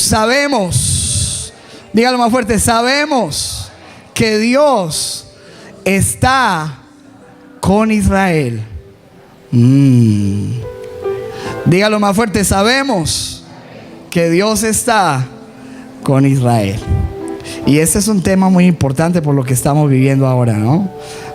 Sabemos, dígalo más fuerte, sabemos que Dios está con Israel. Dígalo más fuerte, sabemos que Dios está con Israel. Y este es un tema muy importante por lo que estamos viviendo ahora, ¿no?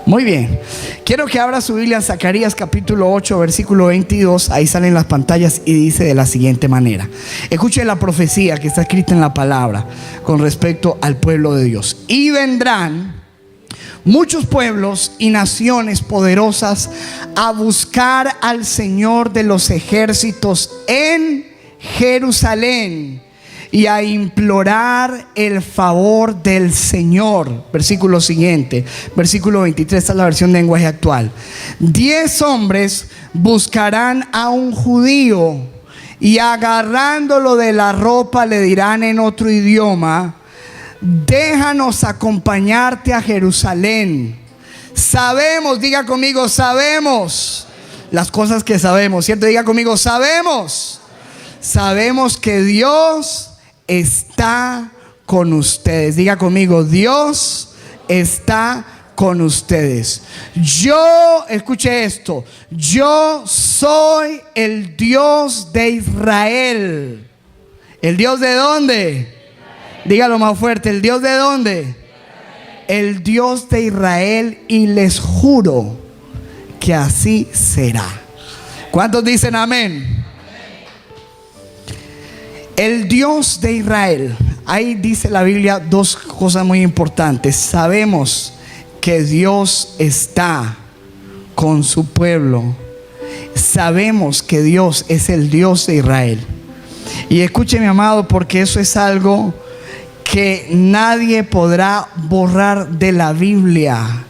Muy bien. Quiero que abra su Biblia en Zacarías capítulo 8, versículo 22. Ahí salen las pantallas y dice de la siguiente manera. Escuche la profecía que está escrita en la palabra con respecto al pueblo de Dios. Y vendrán muchos pueblos y naciones poderosas a buscar al Señor de los ejércitos en Jerusalén y a implorar el favor del Señor. Versículo siguiente, versículo 23, esta es la versión de lenguaje actual. 10 hombres buscarán a un judío y agarrándolo de la ropa le dirán en otro idioma: déjanos acompañarte a Jerusalén. Sabemos, diga conmigo, sabemos las cosas que sabemos, ¿cierto? Diga conmigo, sabemos. Sabemos que Dios está con ustedes. Diga conmigo, Dios está con ustedes. Yo, escuche esto, yo soy el Dios de Israel. ¿El Dios de dónde? Dígalo más fuerte, ¿el Dios de dónde? El Dios de Israel, y les juro que así será. ¿Cuántos dicen amén? El Dios de Israel. Ahí dice la Biblia dos cosas muy importantes. Sabemos que Dios está con su pueblo. Sabemos que Dios es el Dios de Israel. Y escuche, mi amado, porque eso es algo que nadie podrá borrar de la Biblia.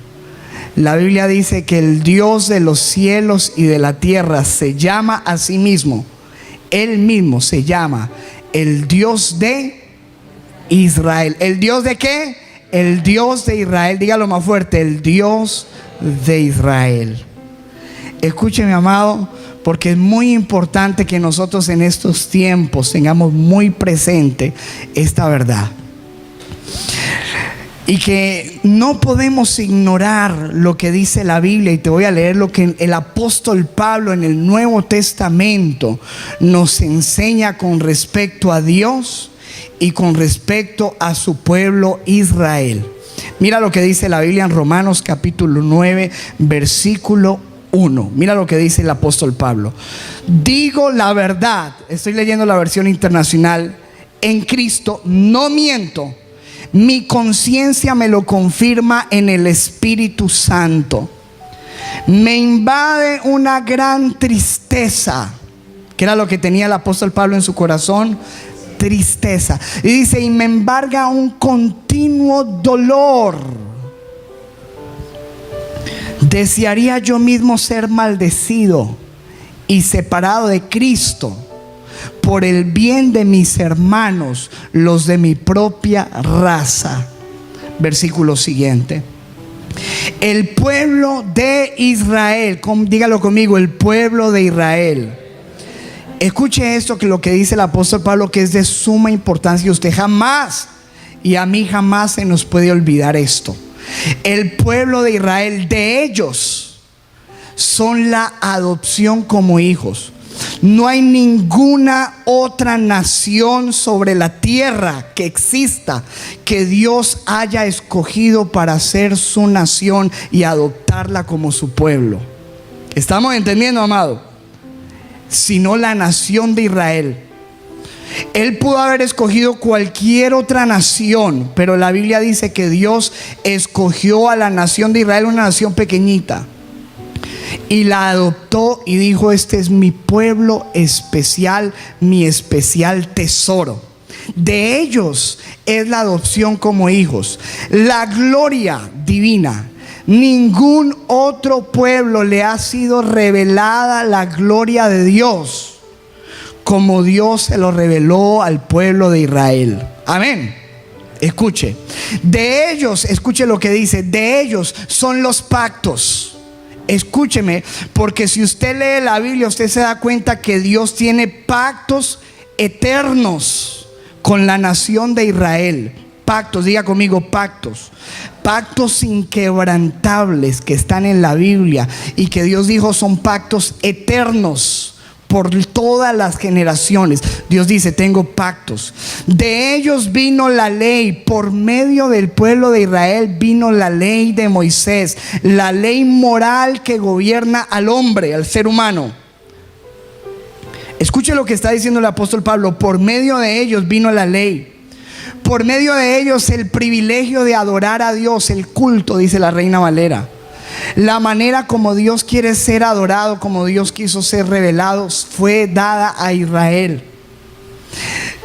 La Biblia dice que el Dios de los cielos y de la tierra se llama a sí mismo. Él mismo se llama el Dios de Israel. ¿El Dios de qué? El Dios de Israel. Dígalo más fuerte, el Dios de Israel. Escúcheme, amado, porque es muy importante que nosotros en estos tiempos tengamos muy presente esta verdad. Y que no podemos ignorar lo que dice la Biblia. Y te voy a leer lo que el apóstol Pablo en el Nuevo Testamento nos enseña con respecto a Dios y con respecto a su pueblo Israel. Mira lo que dice la Biblia en Romanos capítulo 9, versículo 1. Mira lo que dice el apóstol Pablo. Digo la verdad, estoy leyendo la versión internacional, en Cristo no miento. Mi conciencia me lo confirma en el Espíritu Santo. Me invade una gran tristeza, que era lo que tenía el apóstol Pablo en su corazón, tristeza. Y dice, y me embarga un continuo dolor. Desearía yo mismo ser maldecido y separado de Cristo por el bien de mis hermanos, los de mi propia raza. Versículo siguiente. El pueblo de Israel, dígalo conmigo, el pueblo de Israel. Escuche esto, que lo que dice el apóstol Pablo, que es de suma importancia. Usted jamás, y a mí jamás se nos puede olvidar esto. El pueblo de Israel, de ellos son la adopción como hijos. No hay ninguna otra nación sobre la tierra que exista que Dios haya escogido para ser su nación y adoptarla como su pueblo. ¿Estamos entendiendo, amado? Sino la nación de Israel. Él pudo haber escogido cualquier otra nación, pero la Biblia dice que Dios escogió a la nación de Israel, una nación pequeñita, y la adoptó y dijo: este es mi pueblo especial, mi especial tesoro. De ellos es la adopción como hijos, la gloria divina. Ningún otro pueblo le ha sido revelada la gloria de Dios como Dios se lo reveló al pueblo de Israel. Amén. Escuche, de ellos, escuche lo que dice, de ellos son los pactos. Escúcheme, porque si usted lee la Biblia, usted se da cuenta que Dios tiene pactos eternos con la nación de Israel. Pactos, diga conmigo, pactos. Pactos inquebrantables que están en la Biblia y que Dios dijo son pactos eternos por todas las generaciones. Dios dice, tengo pactos. De ellos vino la ley, por medio del pueblo de Israel vino la ley de Moisés, la ley moral que gobierna al hombre, al ser humano. Escuche lo que está diciendo el apóstol Pablo. Por medio de ellos vino la ley. Por medio de ellos el privilegio de adorar a Dios, el culto, dice la Reina Valera. La manera como Dios quiere ser adorado, como Dios quiso ser revelado, fue dada a Israel.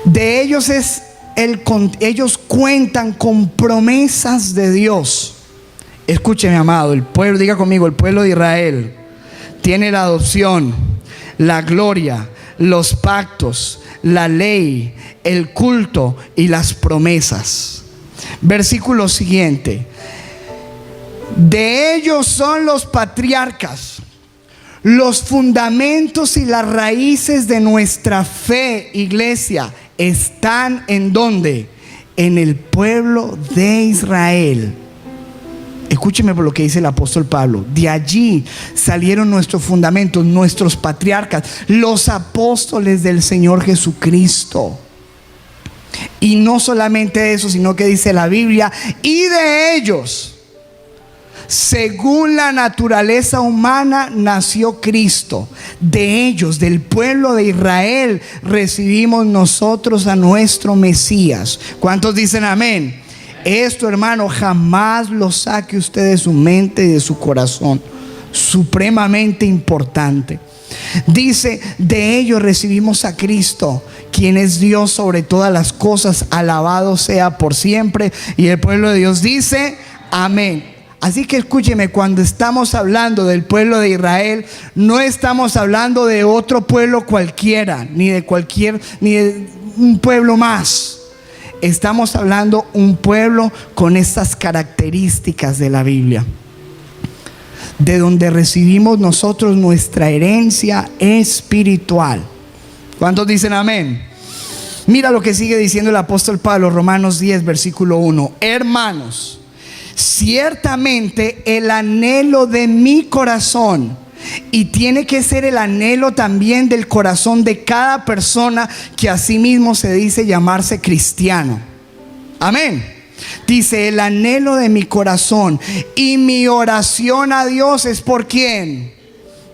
De ellos ellos cuentan con promesas de Dios. Escúcheme, amado, el pueblo, diga conmigo, el pueblo de Israel tiene la adopción, la gloria, los pactos, la ley, el culto y las promesas. Versículo siguiente. De ellos son los patriarcas, los fundamentos y las raíces de nuestra fe, iglesia, están ¿en dónde? En el pueblo de Israel. Escúcheme por lo que dice el apóstol Pablo. De allí salieron nuestros fundamentos, nuestros patriarcas, los apóstoles del Señor Jesucristo. Y no solamente eso, sino que dice la Biblia, y de ellos, según la naturaleza humana, nació Cristo. De ellos, del pueblo de Israel, recibimos nosotros a nuestro Mesías. ¿Cuántos dicen amén? Esto, hermano, jamás lo saque usted de su mente y de su corazón. Supremamente importante. Dice, de ellos recibimos a Cristo, quien es Dios sobre todas las cosas, alabado sea por siempre. Y el pueblo de Dios dice, amén. Así que escúcheme, cuando estamos hablando del pueblo de Israel, no estamos hablando de otro pueblo cualquiera, ni de un pueblo más. Estamos hablando un pueblo con estas características de la Biblia, de donde recibimos nosotros nuestra herencia espiritual. ¿Cuántos dicen amén? Mira lo que sigue diciendo el apóstol Pablo, Romanos 10, versículo 1. Hermanos, ciertamente el anhelo de mi corazón, y tiene que ser el anhelo también del corazón de cada persona que a sí mismo se dice llamarse cristiano. Amén. Dice, el anhelo de mi corazón y mi oración a Dios es ¿por quién?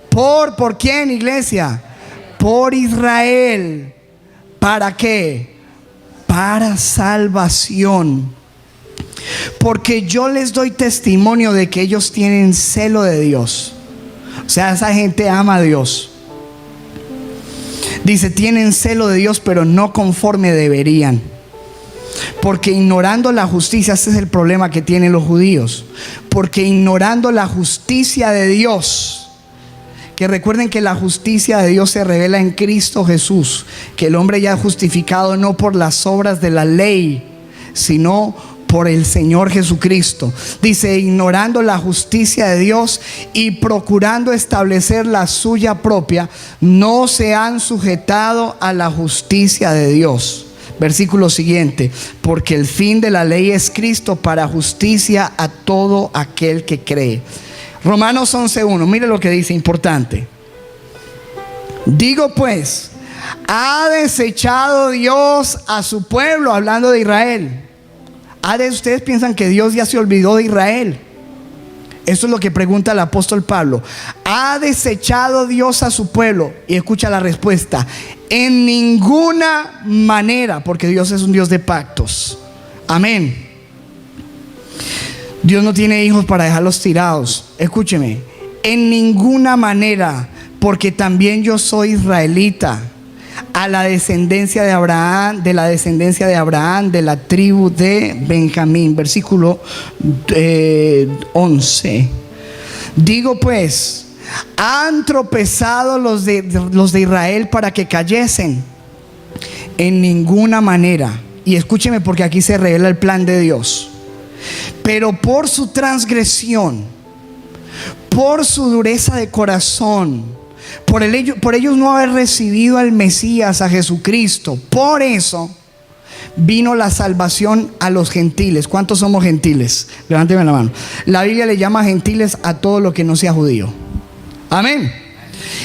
¿Por quién, iglesia? Por Israel. ¿Para qué? Para salvación. Porque yo les doy testimonio de que ellos tienen celo de Dios. O sea, esa gente ama a Dios. Dice, tienen celo de Dios, pero no conforme deberían. Porque ignorando la justicia, ese es el problema que tienen los judíos. Porque ignorando la justicia de Dios, que recuerden que la justicia de Dios se revela en Cristo Jesús, que el hombre ya es justificado no por las obras de la ley, sino por el Señor Jesucristo. Dice, ignorando la justicia de Dios y procurando establecer la suya propia, no se han sujetado a la justicia de Dios. Versículo siguiente, porque el fin de la ley es Cristo para justicia a todo aquel que cree. Romanos 11:1, mire lo que dice, importante. Digo pues, ¿ha desechado Dios a su pueblo? Hablando de Israel. Ustedes piensan que Dios ya se olvidó de Israel. Eso es lo que pregunta el apóstol Pablo. ¿Ha desechado Dios a su pueblo? Y escucha la respuesta: en ninguna manera, porque Dios es un Dios de pactos. Amén. Dios no tiene hijos para dejarlos tirados. Escúcheme, en ninguna manera, porque también yo soy israelita, a la descendencia de Abraham, de la tribu de Benjamín. Versículo 11. Digo pues, ¿han tropezado los de Israel para que cayesen? En ninguna manera. Y escúcheme, porque aquí se revela el plan de Dios. Pero por su transgresión, por su dureza de corazón, por ellos no haber recibido al Mesías, a Jesucristo, por eso vino la salvación a los gentiles. ¿Cuántos somos gentiles? Levánteme la mano. La Biblia le llama gentiles a todo lo que no sea judío. Amén.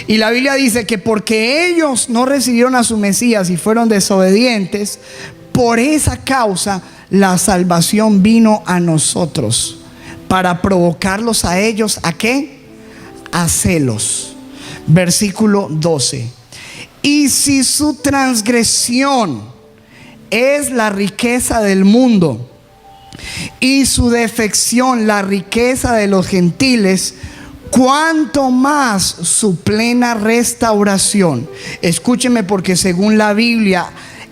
Y la Biblia dice que porque ellos no recibieron a su Mesías y fueron desobedientes, por esa causa la salvación vino a nosotros, para provocarlos a ellos, ¿a qué? A celos. Versículo 12. Y si su transgresión es la riqueza del mundo y su defección la riqueza de los gentiles, cuánto más su plena restauración. Escúcheme, porque según la Biblia,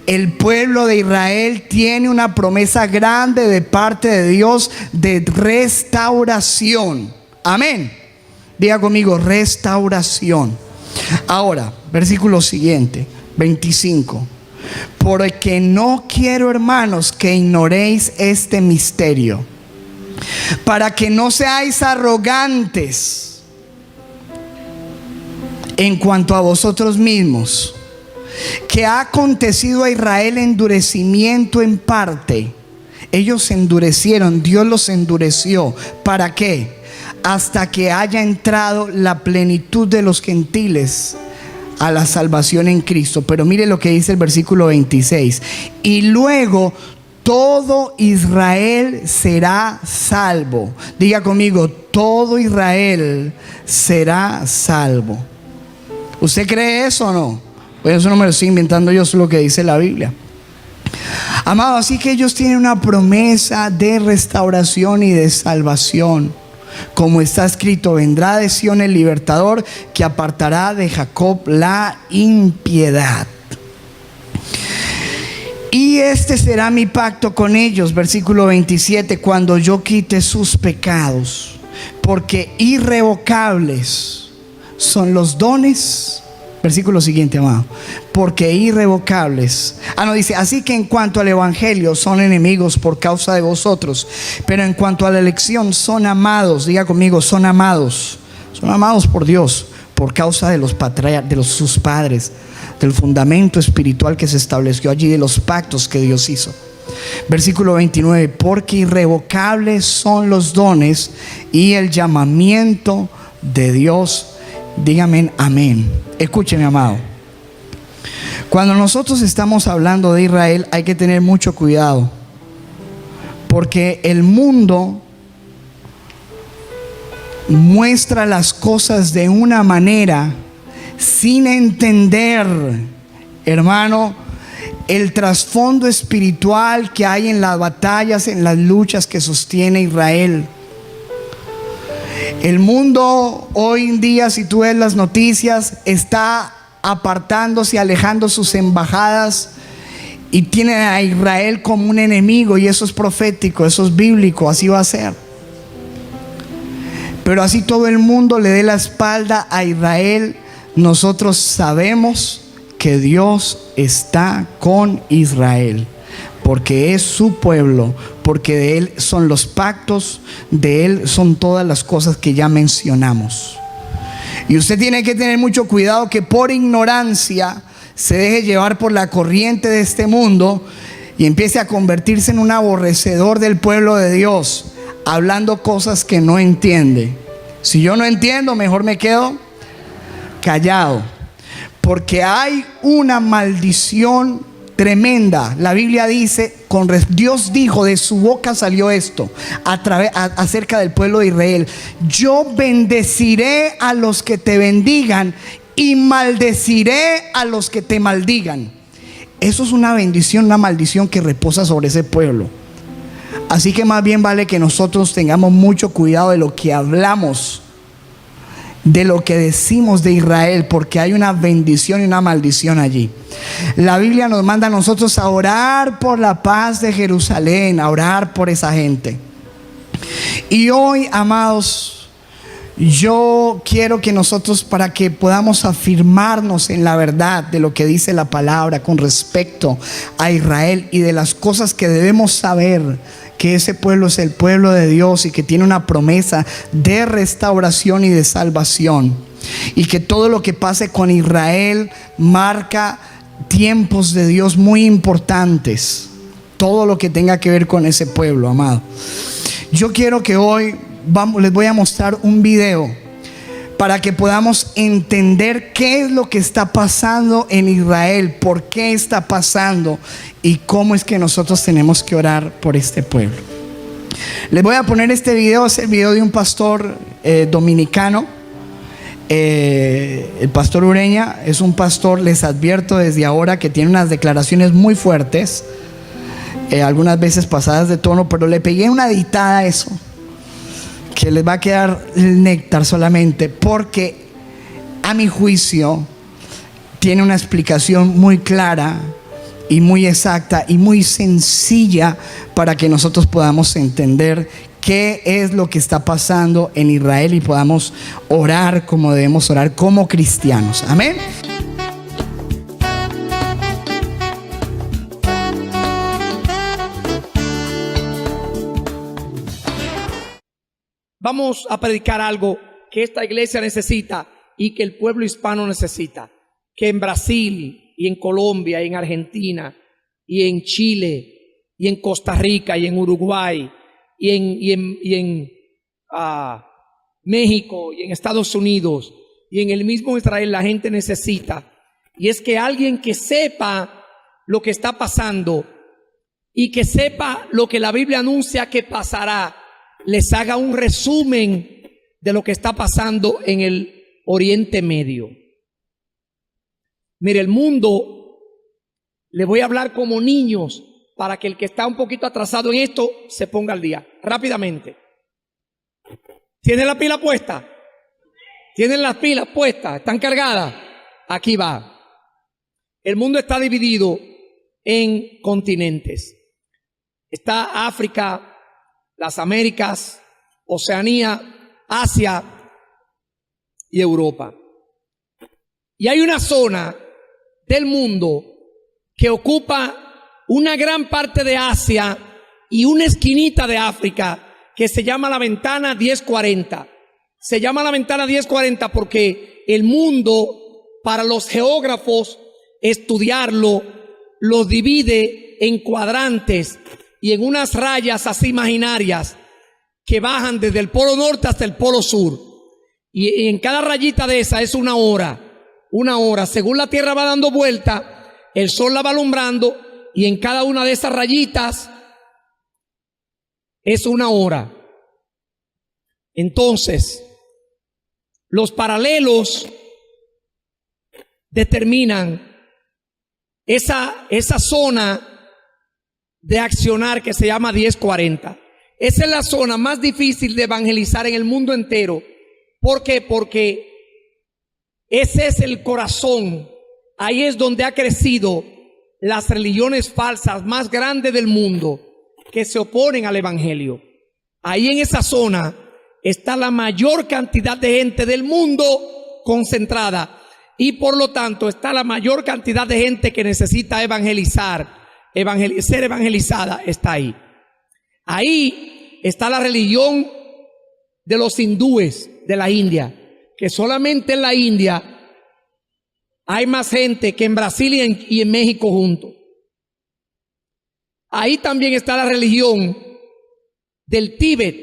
el pueblo de Israel tiene una promesa grande de parte de Dios de restauración. Amén. Diga conmigo, restauración. Ahora, versículo siguiente, 25. Porque no quiero, hermanos, que ignoréis este misterio, para que no seáis arrogantes en cuanto a vosotros mismos, que ha acontecido a Israel endurecimiento en parte. Ellos se endurecieron, Dios los endureció. ¿Para qué? Hasta que haya entrado la plenitud de los gentiles a la salvación en Cristo. Pero mire lo que dice el versículo 26. Y luego todo Israel será salvo. Diga conmigo, todo Israel será salvo. ¿Usted cree eso o no? Pues eso no me lo estoy inventando yo, es lo que dice la Biblia. Amado, así que ellos tienen una promesa de restauración y de salvación. Como está escrito, vendrá de Sión el libertador, que apartará de Jacob la impiedad. Y este será mi pacto con ellos, versículo 27, cuando yo quite sus pecados, porque irrevocables son los dones. Versículo siguiente, amado. Porque irrevocables. No dice, así que en cuanto al evangelio son enemigos por causa de vosotros, pero en cuanto a la elección son amados. Diga conmigo, son amados. Son amados por Dios por causa de sus padres, del fundamento espiritual que se estableció allí, de los pactos que Dios hizo. Versículo 29, porque irrevocables son los dones y el llamamiento de Dios. Dígame amén. Escúcheme, amado. Cuando nosotros estamos hablando de Israel, hay que tener mucho cuidado, porque el mundo muestra las cosas de una manera sin entender, hermano, el trasfondo espiritual que hay en las batallas, en las luchas que sostiene Israel. El mundo hoy en día, si tú ves las noticias, está apartándose, alejando sus embajadas y tiene a Israel como un enemigo, y eso es profético, eso es bíblico, así va a ser. Pero así todo el mundo le dé la espalda a Israel, nosotros sabemos que Dios está con Israel, porque es su pueblo, porque de Él son los pactos, de Él son todas las cosas que ya mencionamos. Y usted tiene que tener mucho cuidado que por ignorancia se deje llevar por la corriente de este mundo y empiece a convertirse en un aborrecedor del pueblo de Dios, hablando cosas que no entiende. Si yo no entiendo, mejor me quedo callado, porque hay una maldición tremenda. La Biblia dice, Dios dijo, de su boca salió esto acerca del pueblo de Israel: yo bendeciré a los que te bendigan y maldeciré a los que te maldigan. Eso es una bendición, una maldición que reposa sobre ese pueblo. Así que más bien vale que nosotros tengamos mucho cuidado de lo que hablamos, de lo que decimos de Israel, porque hay una bendición y una maldición allí. La Biblia nos manda a nosotros a orar por la paz de Jerusalén, a orar por esa gente. Y hoy, amados, yo quiero que nosotros, para que podamos afirmarnos en la verdad de lo que dice la palabra con respecto a Israel y de las cosas que debemos saber, que ese pueblo es el pueblo de Dios y que tiene una promesa de restauración y de salvación, y que todo lo que pase con Israel marca tiempos de Dios muy importantes. todo lo que tenga que ver con ese pueblo, amado. Yo quiero que hoy les voy a mostrar un video para que podamos entender qué es lo que está pasando en Israel, por qué está pasando y cómo es que nosotros tenemos que orar por este pueblo. Les voy a poner este video, es el video de un pastor dominicano. El pastor Ureña es un pastor, les advierto desde ahora, que tiene unas declaraciones muy fuertes, algunas veces pasadas de tono, pero le pegué una editada a eso, que les va a quedar el néctar solamente, porque a mi juicio tiene una explicación muy clara y muy exacta y muy sencilla para que nosotros podamos entender qué es lo que está pasando en Israel y podamos orar como debemos orar como cristianos. Amén. Vamos a predicar algo que esta iglesia necesita y que el pueblo hispano necesita. Que en Brasil y en Colombia y en Argentina y en Chile y en Costa Rica y en Uruguay y en México y en Estados Unidos y en el mismo Israel la gente necesita. Y es que alguien que sepa lo que está pasando y que sepa lo que la Biblia anuncia que pasará, les haga un resumen de lo que está pasando en el Oriente Medio. Mire, el mundo, le voy a hablar como niños para que el que está un poquito atrasado en esto se ponga al día rápidamente. ¿Tiene la pila puesta? ¿Tienen las pilas puestas? ¿Están cargadas? Aquí va. El mundo está dividido en continentes. Está África, las Américas, Oceanía, Asia y Europa. Y hay una zona del mundo que ocupa una gran parte de Asia y una esquinita de África que se llama la ventana 1040. Se llama la ventana 1040 porque el mundo, para los geógrafos, estudiarlo, lo divide en cuadrantes y en unas rayas así imaginarias que bajan desde el polo norte hasta el polo sur. Y en cada rayita de esa es una hora. Una hora. Según la Tierra va dando vuelta, el sol la va alumbrando y en cada una de esas rayitas es una hora. Entonces, los paralelos determinan esa zona de accionar que se llama 1040. Esa es la zona más difícil de evangelizar en el mundo entero. ¿Por qué? Porque ese es el corazón. Ahí es donde ha crecido las religiones falsas más grandes del mundo que se oponen al evangelio. Ahí en esa zona está la mayor cantidad de gente del mundo concentrada y por lo tanto está la mayor cantidad de gente que necesita ser evangelizada está ahí. Ahí está la religión de los hindúes de la India, que solamente en la India hay más gente que en Brasil y en México juntos. Ahí también está la religión del Tíbet,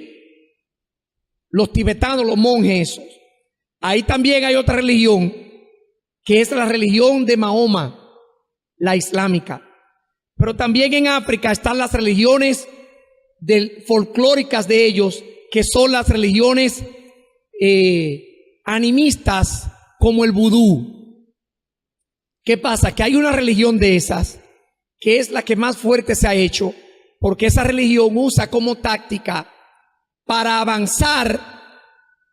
los tibetanos, los monjes esos. Ahí también hay otra religión que es la religión de Mahoma, la islámica. Pero también en África están las religiones folclóricas de ellos, que son las religiones animistas como el vudú. ¿Qué pasa? Que hay una religión de esas que es la que más fuerte se ha hecho, porque esa religión usa como táctica para avanzar.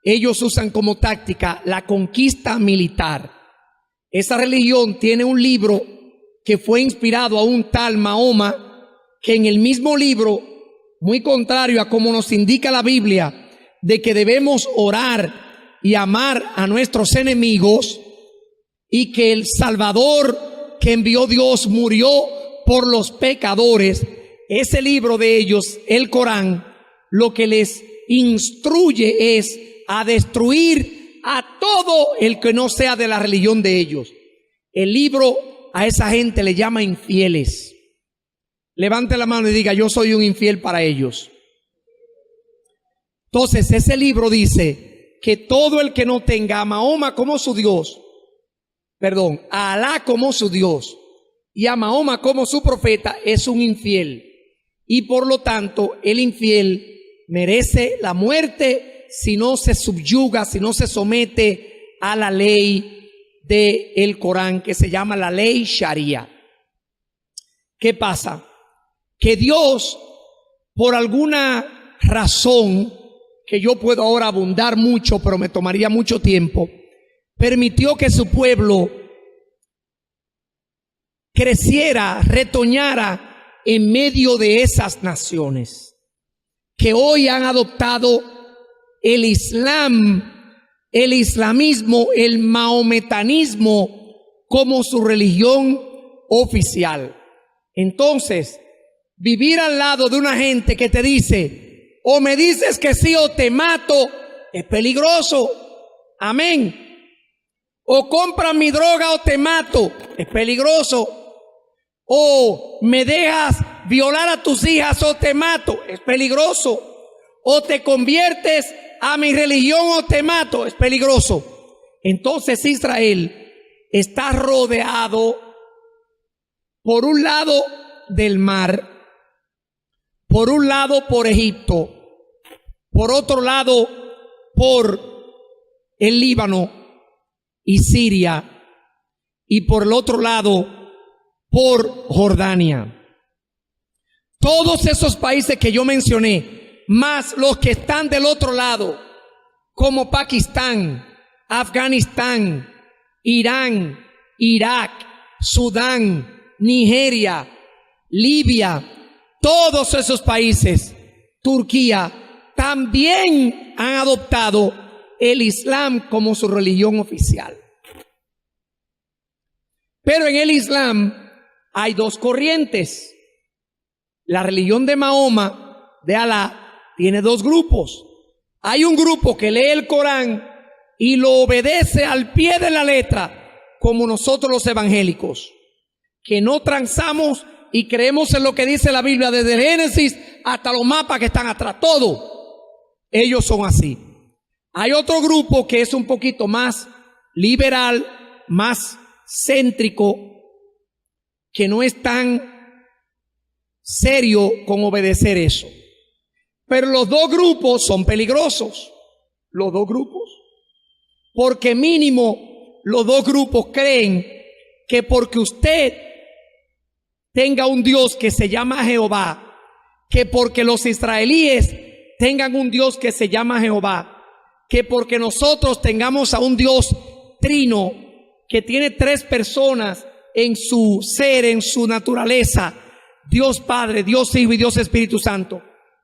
Ellos usan como táctica la conquista militar. Esa religión tiene un libro que fue inspirado a un tal Mahoma, que en el mismo libro, muy contrario a como nos indica la Biblia, de que debemos orar y amar a nuestros enemigos, y que el Salvador que envió Dios murió por los pecadores. Ese libro de ellos, el Corán, lo que les instruye es a destruir a todo el que no sea de la religión de ellos. El libro a esa gente le llama infieles, levante la mano y diga: yo soy un infiel para ellos. Entonces ese libro dice que todo el que no tenga a Mahoma como su Dios, a Alá como su Dios y a Mahoma como su profeta, es un infiel. Y por lo tanto el infiel merece la muerte si no se subyuga, si no se somete a la ley del Corán, que se llama la ley Sharia. ¿Qué pasa? Que Dios, por alguna razón que yo puedo ahora abundar mucho, pero me tomaría mucho tiempo, permitió que su pueblo creciera, retoñara en medio de esas naciones que hoy han adoptado el Islam, el islamismo, el mahometanismo como su religión oficial. Entonces, vivir al lado de una gente que te dice: o me dices que sí o te mato, es peligroso. Amén. O compras mi droga o te mato, es peligroso. O me dejas violar a tus hijas o te mato, es peligroso. O te conviertes a mi religión o te mato, es peligroso. Entonces Israel está rodeado por un lado del mar, por un lado por Egipto, por otro lado por el Líbano y Siria, y por el otro lado por Jordania. Todos esos países que yo mencioné, más los que están del otro lado, como Pakistán, Afganistán, Irán, Irak, Sudán, Nigeria, Libia, todos esos países, Turquía, también han adoptado el Islam como su religión oficial. Pero en el Islam hay dos corrientes. La religión de Mahoma, de Alá, tiene dos grupos. Hay un grupo que lee el Corán y lo obedece al pie de la letra, como nosotros los evangélicos, que no transamos y creemos en lo que dice la Biblia desde el Génesis hasta los mapas que están atrás, todo. Ellos son así. Hay otro grupo que es un poquito más liberal, más céntrico, que no es tan serio con obedecer eso. Pero los dos grupos son peligrosos, los dos grupos, porque mínimo los dos grupos creen que porque usted tenga un Dios que se llama Jehová, que porque los israelíes tengan un Dios que se llama Jehová, que porque nosotros tengamos a un Dios trino que tiene tres personas en su ser, en su naturaleza, Dios Padre, Dios Hijo y Dios Espíritu Santo,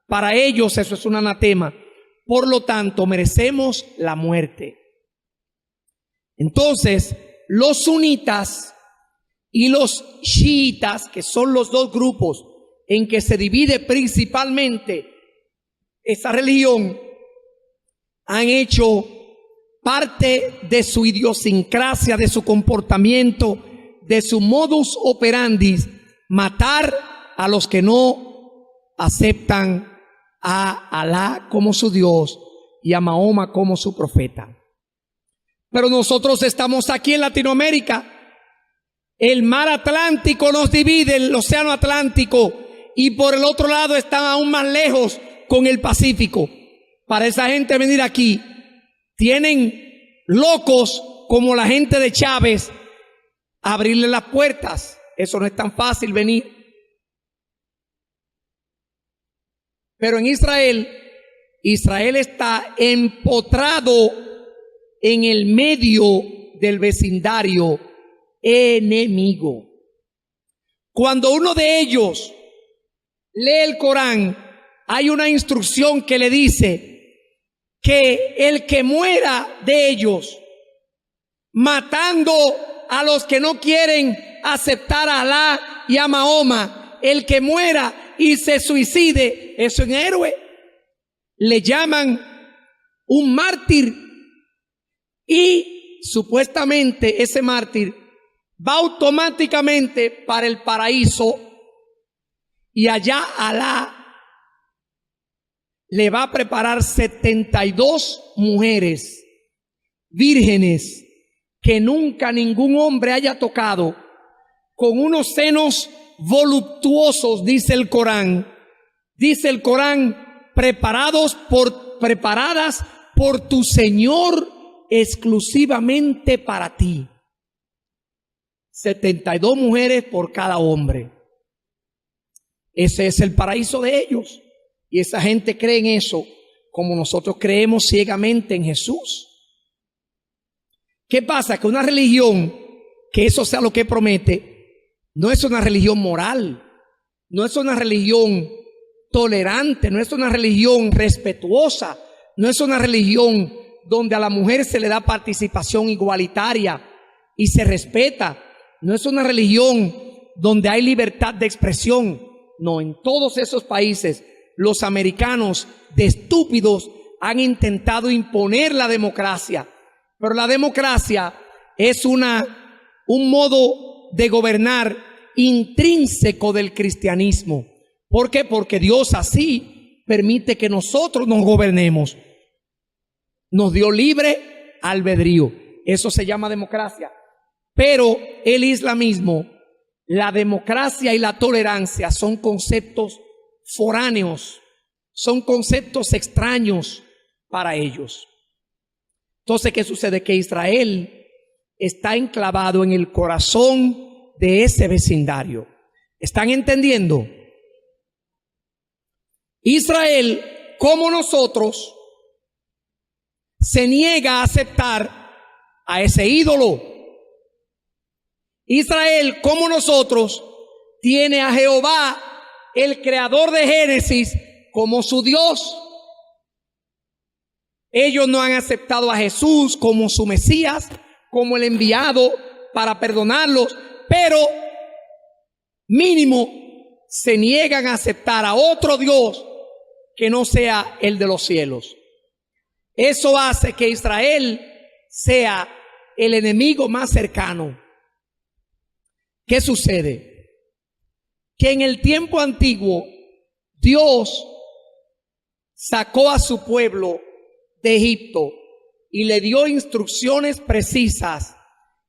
para ellos eso es un anatema. Por lo tanto, merecemos la muerte. Entonces, los sunitas y los chiitas, que son los dos grupos en que se divide principalmente esa religión, han hecho parte de su idiosincrasia, de su comportamiento, de su modus operandi, matar a los que no aceptan a Alá como su Dios y a Mahoma como su profeta. Pero nosotros estamos aquí en Latinoamérica. El mar Atlántico nos divide, el océano Atlántico, y por el otro lado están aún más lejos con el Pacífico. Para esa gente venir aquí, tienen locos como la gente de Chávez abrirle las puertas. Eso no es tan fácil venir. Pero en Israel, Israel está empotrado en el medio del vecindario enemigo. Cuando uno de ellos lee el Corán, hay una instrucción que le dice que el que muera de ellos matando a los que no quieren aceptar a Alá y a Mahoma, el que muera y se suicide, es un héroe. Le llaman un mártir, y supuestamente ese mártir va automáticamente para el paraíso, Y allá Alá le va a preparar 72 mujeres vírgenes que nunca ningún hombre haya tocado, con unos senos voluptuosos, dice el Corán, preparadas por tu Señor exclusivamente para ti. 72 mujeres por cada hombre. Ese es el paraíso de ellos. Y esa gente cree en eso, como nosotros creemos ciegamente en Jesús. ¿Qué pasa? Que una religión, que eso sea lo que promete, no es una religión moral, no es una religión tolerante, no es una religión respetuosa, no es una religión donde a la mujer se le da participación igualitaria y se respeta, no es una religión donde hay libertad de expresión. No, en todos esos países los americanos de estúpidos han intentado imponer la democracia, pero la democracia es un modo de gobernar intrínseco del cristianismo. ¿Por qué? Porque Dios así permite que nosotros nos gobernemos. Nos dio libre albedrío. Eso se llama democracia. Pero el islamismo, la democracia y la tolerancia son conceptos foráneos, son conceptos extraños para ellos. Entonces, ¿qué sucede? Que Israel está enclavado en el corazón de ese vecindario. ¿Están entendiendo? Israel, como nosotros, se niega a aceptar a ese ídolo. Israel, como nosotros, tiene a Jehová, el creador de Génesis, como su Dios. Ellos no han aceptado a Jesús como su Mesías, como el enviado para perdonarlos, pero mínimo se niegan a aceptar a otro Dios que no sea el de los cielos. Eso hace que Israel sea el enemigo más cercano. ¿Qué sucede? Que en el tiempo antiguo Dios sacó a su pueblo de Egipto y le dio instrucciones precisas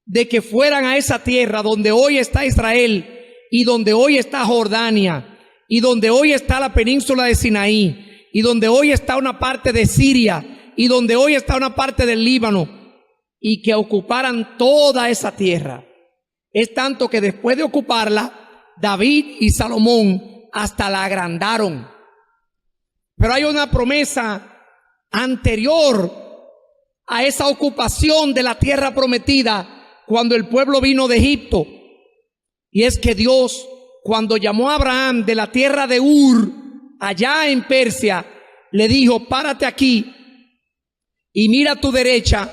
de que fueran a esa tierra donde hoy está Israel y donde hoy está Jordania y donde hoy está la península de Sinaí y donde hoy está una parte de Siria y donde hoy está una parte del Líbano, y que ocuparan toda esa tierra. Es tanto que después de ocuparla, David y Salomón hasta la agrandaron. Pero hay una promesa anterior a esa ocupación de la tierra prometida cuando el pueblo vino de Egipto, y es que Dios, cuando llamó a Abraham de la tierra de Ur, allá en Persia, le dijo: párate aquí y mira a tu derecha,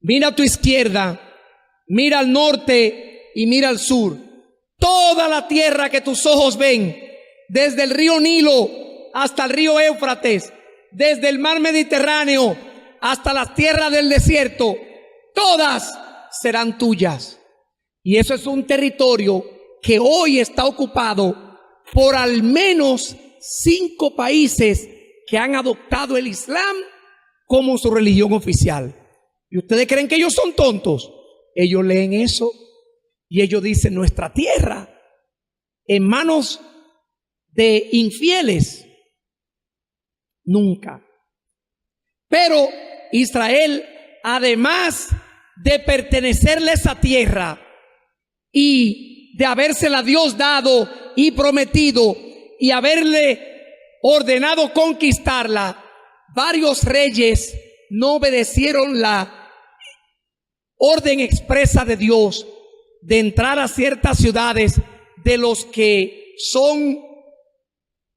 mira a tu izquierda, mira al norte y mira al sur. Toda la tierra que tus ojos ven, desde el río Nilo hasta el río Éufrates, desde el mar Mediterráneo hasta las tierras del desierto, todas serán tuyas. Y eso es un territorio que hoy está ocupado por al menos 5 países que han adoptado el Islam como su religión oficial. ¿Y ustedes creen que ellos son tontos? Ellos leen eso y ellos dicen: nuestra tierra en manos de infieles, nunca. Pero Israel, además de pertenecerle a esa tierra y de habérsela Dios dado y prometido y haberle ordenado conquistarla, varios reyes no obedecieron la orden expresa de Dios de entrar a ciertas ciudades de los que son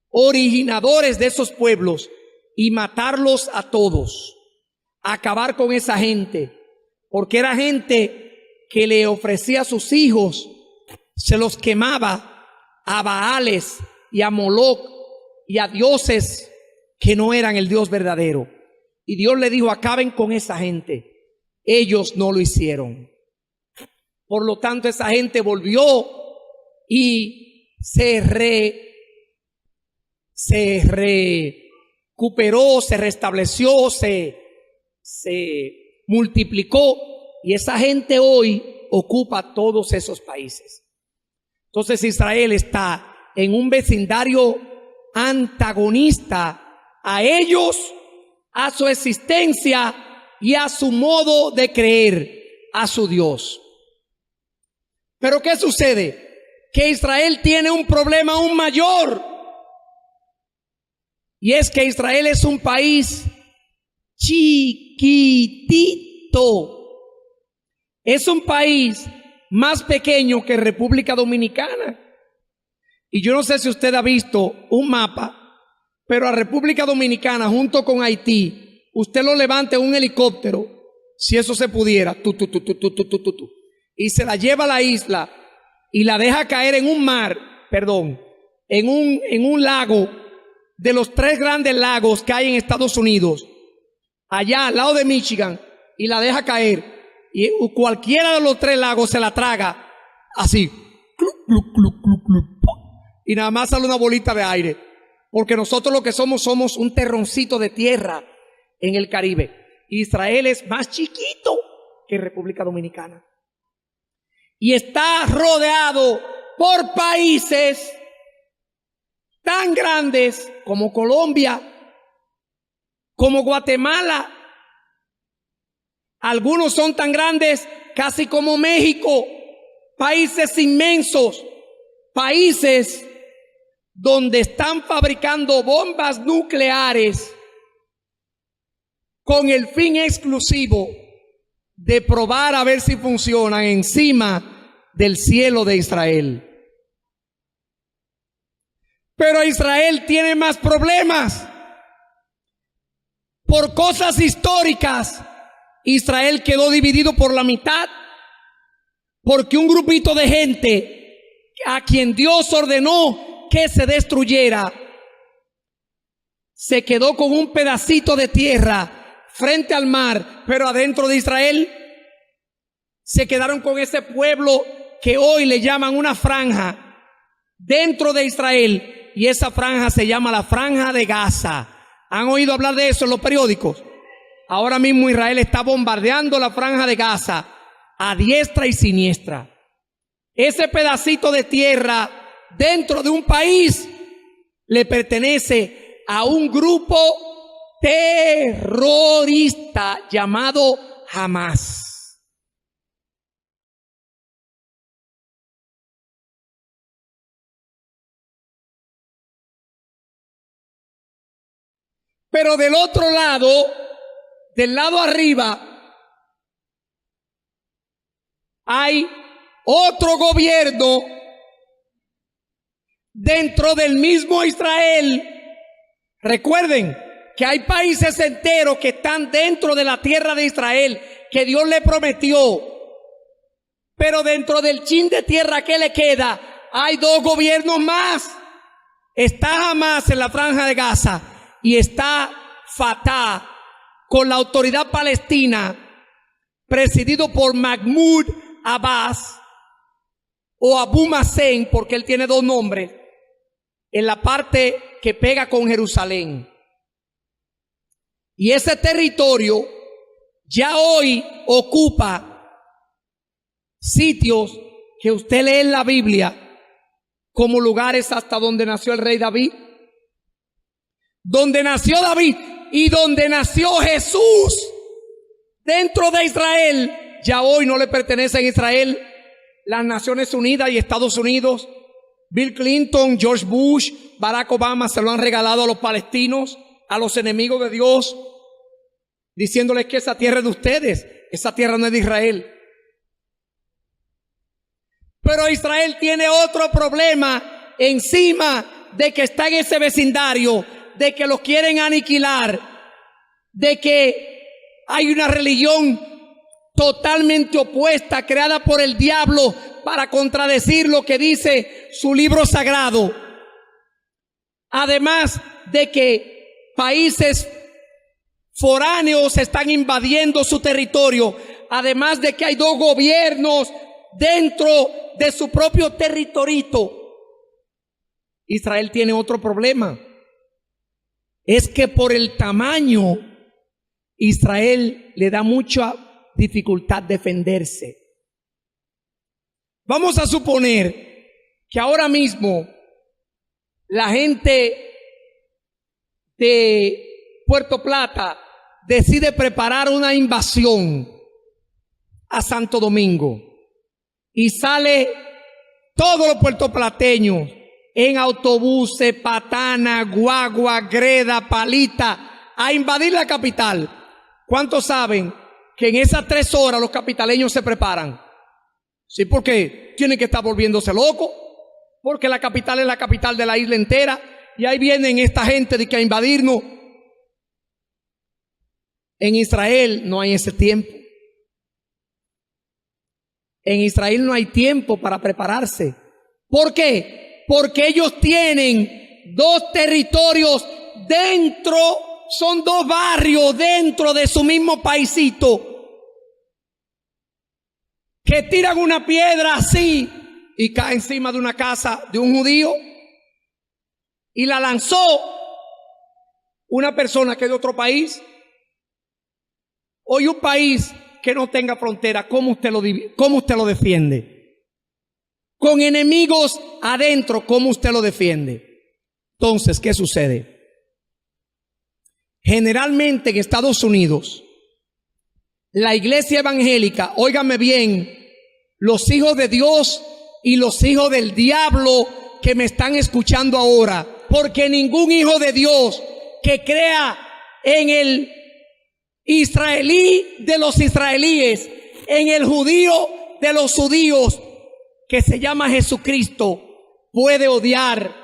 originadores de esos pueblos y matarlos a todos, acabar con esa gente, porque era gente que le ofrecía a sus hijos, se los quemaba a Baales y a Moloc y a dioses que no eran el Dios verdadero. Y Dios le dijo: acaben con esa gente. Ellos no lo hicieron. Por lo tanto, esa gente volvió y se se recuperó, se restableció, se multiplicó, y esa gente hoy ocupa todos esos países. Entonces Israel está en un vecindario antagonista a ellos, a su existencia y a su modo de creer, a su Dios. Pero ¿qué sucede? Que Israel tiene un problema aún mayor, y es que Israel es un país chiquitito. Es un país más pequeño que República Dominicana. Y yo no sé si usted ha visto un mapa, pero a República Dominicana junto con Haití, usted lo levanta en un helicóptero, si eso se pudiera, y se la lleva a la isla y la deja caer en un mar, en un lago de los 3 grandes lagos que hay en Estados Unidos, allá al lado de Michigan, y la deja caer, y cualquiera de los 3 lagos se la traga así, y nada más sale una bolita de aire, porque nosotros lo que somos un terroncito de tierra en el Caribe. Israel es más chiquito que República Dominicana y está rodeado por países tan grandes como Colombia, como Guatemala. Algunos son tan grandes casi como México, países inmensos, países donde están fabricando bombas nucleares con el fin exclusivo de probar a ver si funcionan encima del cielo de Israel. Pero Israel tiene más problemas. Por cosas históricas, Israel quedó dividido por la mitad, porque un grupito de gente a quien Dios ordenó que se destruyera, se quedó con un pedacito de tierra frente al mar, pero adentro de Israel se quedaron con ese pueblo que hoy le llaman una franja dentro de Israel, y esa franja se llama la Franja de Gaza. ¿Han oído hablar de eso en los periódicos? Ahora mismo Israel está bombardeando la Franja de Gaza a diestra y siniestra. Ese pedacito de tierra dentro de un país le pertenece a un grupo terrorista llamado Hamas. Pero del otro lado, del lado arriba, hay otro gobierno dentro del mismo Israel. Recuerden que hay países enteros que están dentro de la tierra de Israel, que Dios le prometió. Pero dentro del chin de tierra que le queda, hay 2 gobiernos más. Está Hamas en la Franja de Gaza y está Fatah con la autoridad palestina, presidido por Mahmoud Abbas o Abu Mazen, porque él tiene 2 nombres, en la parte que pega con Jerusalén. Y ese territorio ya hoy ocupa sitios que usted lee en la Biblia como lugares hasta donde nació el rey David, donde nació David y donde nació Jesús. Dentro de Israel ya hoy no le pertenecen a Israel las Naciones Unidas y Estados Unidos. Bill Clinton, George Bush, Barack Obama se lo han regalado a los palestinos, a los enemigos de Dios, diciéndoles que esa tierra es de ustedes, esa tierra no es de Israel. Pero Israel tiene otro problema encima de que está en ese vecindario, de que los quieren aniquilar, de que hay una religión totalmente opuesta, creada por el diablo para contradecir lo que dice su libro sagrado. Además de que países foráneos están invadiendo su territorio, además de que hay 2 gobiernos dentro de su propio territorito. Israel tiene otro problema, es que por el tamaño, Israel le da mucha dificultad defenderse. Vamos a suponer que ahora mismo la gente de Puerto Plata decide preparar una invasión a Santo Domingo y sale todos los puertoplateños en autobuses, patana, guagua, greda, palita a invadir la capital. ¿Cuántos saben que en esas 3 horas los capitaleños se preparan? Sí, porque tienen que estar volviéndose locos, porque la capital es la capital de la isla entera y ahí vienen esta gente de que a invadirnos. En Israel no hay ese tiempo. En Israel no hay tiempo para prepararse. ¿Por qué? Porque ellos tienen 2 territorios dentro, son 2 barrios dentro de su mismo paisito, que tiran una piedra así y cae encima de una casa de un judío y la lanzó una persona que es de otro país. Hoy un país que no tenga frontera, ¿cómo usted lo defiende? Con enemigos adentro, ¿cómo usted lo defiende? Entonces, ¿qué sucede? Generalmente en Estados Unidos, la iglesia evangélica, óigame bien, los hijos de Dios y los hijos del diablo que me están escuchando ahora, porque ningún hijo de Dios que crea en el israelí de los israelíes, en el judío de los judíos, que se llama Jesucristo, puede odiar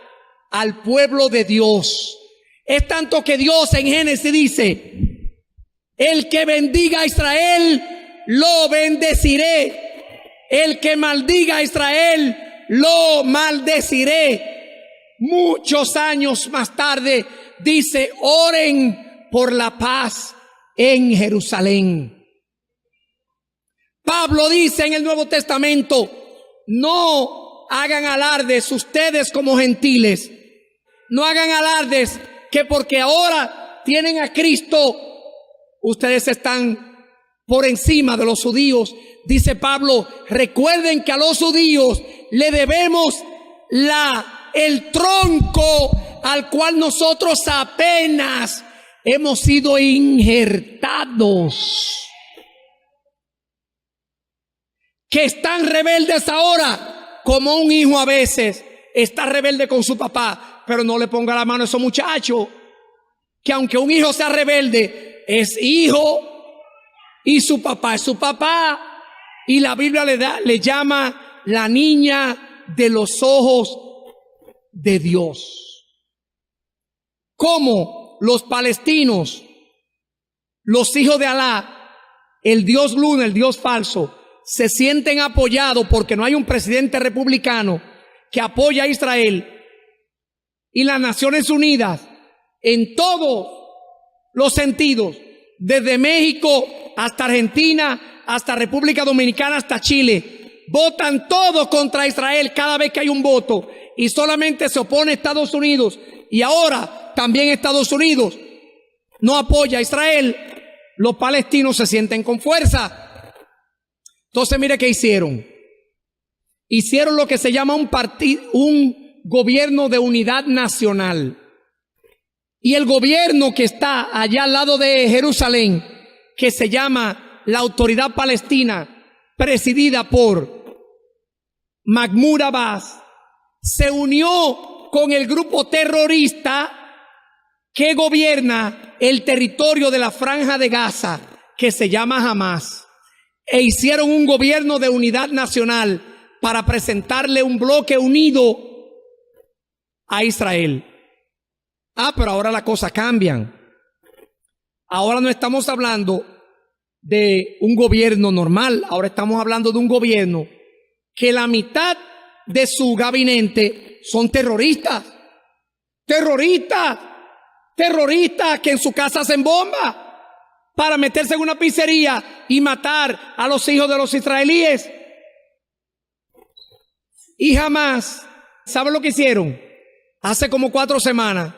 al pueblo de Dios. Es tanto que Dios en Génesis dice: el que bendiga a Israel, lo bendeciré. El que maldiga a Israel, lo maldeciré. Muchos años más tarde dice: oren por la paz en Jerusalén. Pablo dice en el Nuevo Testamento: no hagan alardes ustedes como gentiles, no hagan alardes que porque ahora tienen a Cristo, ustedes están por encima de los judíos. Dice Pablo: recuerden que a los judíos le debemos el tronco al cual nosotros apenas hemos sido injertados. Que están rebeldes ahora, como un hijo a veces está rebelde con su papá, pero no le ponga la mano a esos muchachos. Que aunque un hijo sea rebelde, es hijo y su papá es su papá. Y la Biblia le llama la niña de los ojos de Dios. Como los palestinos, los hijos de Alá, el Dios luna, el Dios falso, se sienten apoyados porque no hay un presidente republicano que apoya a Israel, y las Naciones Unidas en todos los sentidos, desde México hasta Argentina, hasta República Dominicana, hasta Chile, votan todos contra Israel cada vez que hay un voto, y solamente se opone Estados Unidos, y ahora también Estados Unidos no apoya a Israel. Los palestinos se sienten con fuerza. Entonces mire qué hicieron. Hicieron lo que se llama un gobierno de unidad nacional. Y el gobierno que está allá al lado de Jerusalén, que se llama la Autoridad Palestina, presidida por Mahmoud Abbas, se unió con el grupo terrorista que gobierna el territorio de la Franja de Gaza, que se llama Hamas, e hicieron un gobierno de unidad nacional para presentarle un bloque unido a Israel. Pero ahora las cosas cambian. Ahora no estamos hablando de un gobierno normal, ahora estamos hablando de un gobierno que la mitad de su gabinete son terroristas. Terroristas que en su casa hacen bombas para meterse en una pizzería y matar a los hijos de los israelíes. Y jamás, ¿saben lo que hicieron? Hace como 4 semanas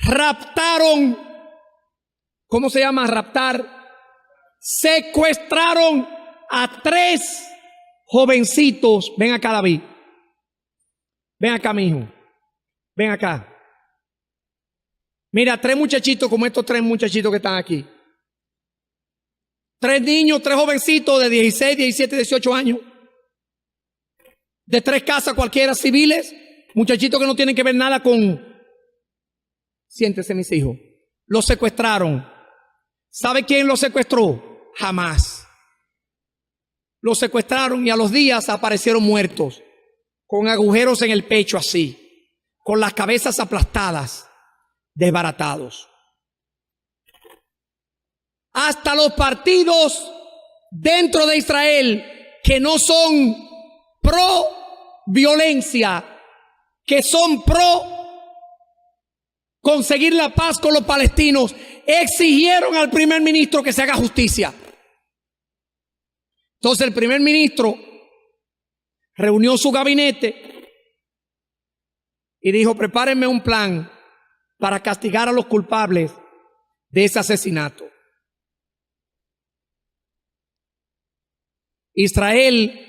raptaron, ¿cómo se llama raptar? Secuestraron a 3 jovencitos. Ven acá, David. Ven acá, mi hijo. Ven acá. Mira, 3 muchachitos como estos 3 muchachitos que están aquí. 3 niños, 3 jovencitos de 16, 17, 18 años. De 3 casas cualquiera, civiles. Muchachitos que no tienen que ver nada con... Siéntese, mis hijos. Los secuestraron. ¿Sabe quién los secuestró? Hamás. Los secuestraron y a los días aparecieron muertos, con agujeros en el pecho así, con las cabezas aplastadas, desbaratados. Hasta los partidos dentro de Israel que no son pro violencia, que son pro conseguir la paz con los palestinos, exigieron al primer ministro que se haga justicia. Entonces el primer ministro reunió su gabinete y dijo: prepárenme un plan para castigar a los culpables de ese asesinato. Israel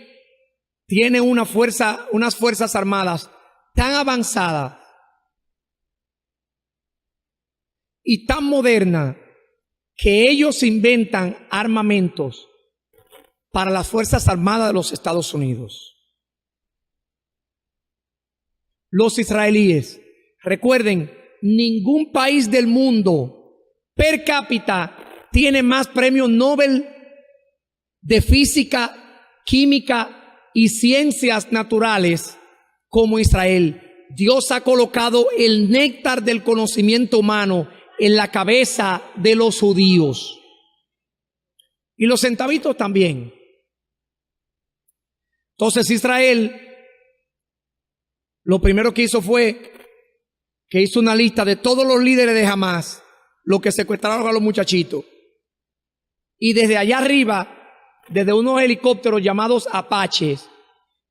tiene unas fuerzas armadas tan avanzadas y tan modernas que ellos inventan armamentos para las Fuerzas Armadas de los Estados Unidos. Los israelíes, recuerden, ningún país del mundo per cápita tiene más premios Nobel de física, química y ciencias naturales como Israel. Dios ha colocado el néctar del conocimiento humano en la cabeza de los judíos. Y los centavitos también. Entonces Israel, lo primero que hizo fue que hizo una lista de todos los líderes de Hamás, los que secuestraron a los muchachitos. Y desde allá arriba, desde unos helicópteros llamados Apaches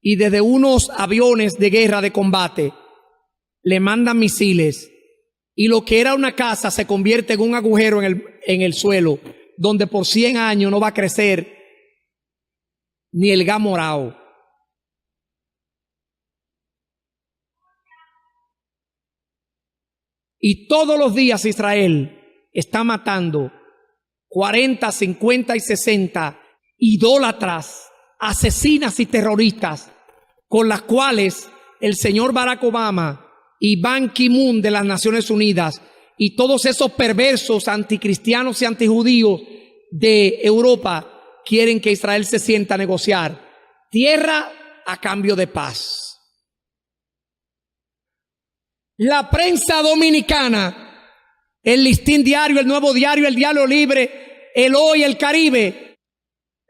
y desde unos aviones de guerra de combate, le mandan misiles. Y lo que era una casa se convierte en un agujero en el suelo, donde por 100 años no va a crecer ni el gamorao. Y todos los días Israel está matando 40, 50 y 60 idólatras, asesinas y terroristas, con las cuales el señor Barack Obama y Ban Ki-moon de las Naciones Unidas y todos esos perversos anticristianos y antijudíos de Europa quieren que Israel se sienta a negociar tierra a cambio de paz. La prensa dominicana, el Listín Diario, el Nuevo Diario, el Diario Libre, el Hoy, el Caribe,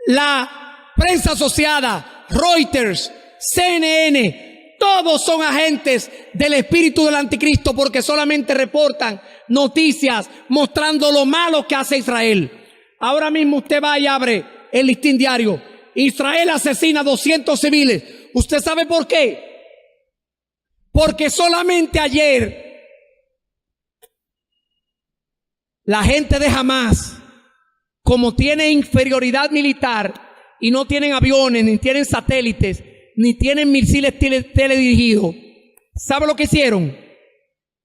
la prensa asociada, Reuters, CNN, todos son agentes del espíritu del anticristo, porque solamente reportan noticias mostrando lo malo que hace Israel. Ahora mismo usted va y abre el Listín Diario. Israel asesina 200 civiles. ¿Usted sabe por qué? Porque solamente ayer la gente de Hamás, como tiene inferioridad militar y no tienen aviones, ni tienen satélites, ni tienen misiles teledirigidos, ¿sabe lo que hicieron?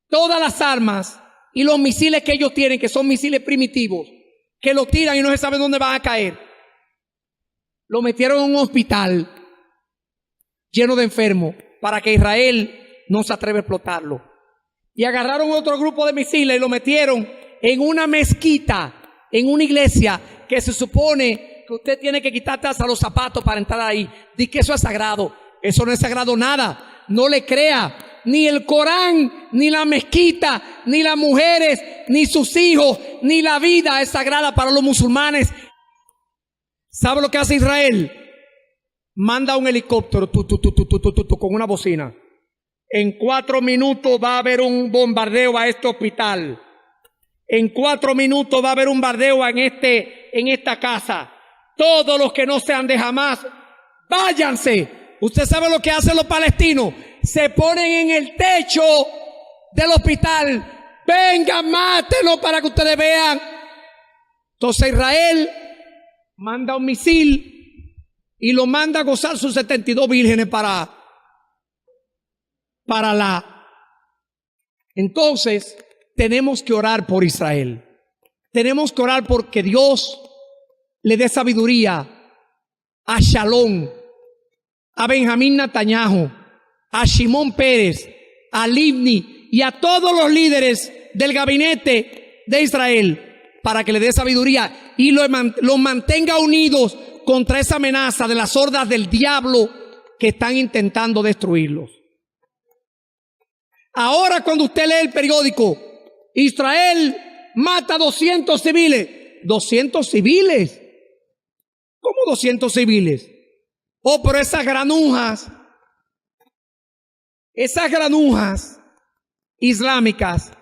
Todas las armas y los misiles que ellos tienen, que son misiles primitivos, que los tiran y no se sabe dónde van a caer, lo metieron en un hospital lleno de enfermos para que Israel no se atreve a explotarlo. Y agarraron otro grupo de misiles y lo metieron en una mezquita, en una iglesia que se supone que usted tiene que quitarse hasta los zapatos para entrar ahí. Dice que eso es sagrado. Eso no es sagrado nada. No le crea. Ni el Corán, ni la mezquita, ni las mujeres, ni sus hijos, ni la vida es sagrada para los musulmanes. ¿Sabe lo que hace Israel? Manda un helicóptero con una bocina. En 4 minutos va a haber un bombardeo a este hospital. En 4 minutos va a haber un bombardeo en esta casa. Todos los que no sean de Hamás, váyanse. ¿Usted sabe lo que hacen los palestinos? Se ponen en el techo del hospital venga, mátenlo para que ustedes vean. Entonces Israel manda un misil y lo manda a gozar sus 72 vírgenes para la. Entonces tenemos que orar por Israel. Tenemos que orar porque Dios le dé sabiduría a Shalom, a Benjamín Netanyahu, a Shimon Pérez, a Livni y a todos los líderes del gabinete de Israel, para que le dé sabiduría y los mantenga unidos contra esa amenaza de las hordas del diablo que están intentando destruirlos. Ahora, cuando usted lee el periódico, Israel mata a 200 civiles. 200 civiles. ¿Cómo 200 civiles? Oh, pero esas granujas islámicas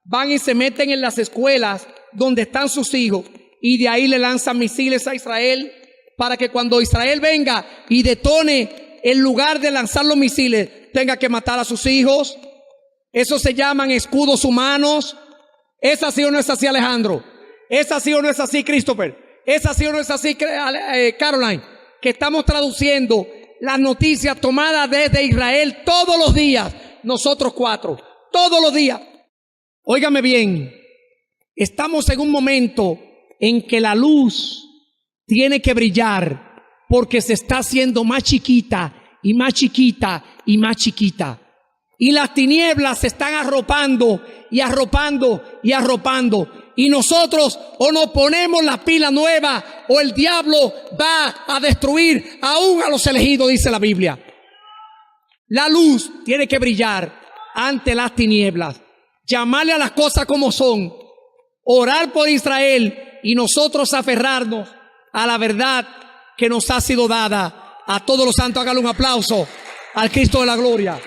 van y se meten en las escuelas donde están sus hijos y de ahí le lanzan misiles a Israel para que cuando Israel venga y detone, en lugar de lanzar los misiles, tenga que matar a sus hijos. Eso se llaman escudos humanos. ¿Es así o no es así, Alejandro? ¿Es así o no es así, Christopher? ¿Es así o no es así, Caroline? Que estamos traduciendo las noticias tomadas desde Israel todos los días. Nosotros 4, todos los días. Óigame bien, estamos en un momento en que la luz tiene que brillar porque se está haciendo más chiquita y más chiquita y más chiquita. Y las tinieblas se están arropando y arropando y arropando. Y nosotros o nos ponemos la pila nueva o el diablo va a destruir aún a los elegidos, dice la Biblia. La luz tiene que brillar ante las tinieblas. Llamarle a las cosas como son. Orar por Israel y nosotros aferrarnos a la verdad que nos ha sido dada. A todos los santos, háganle un aplauso al Cristo de la gloria.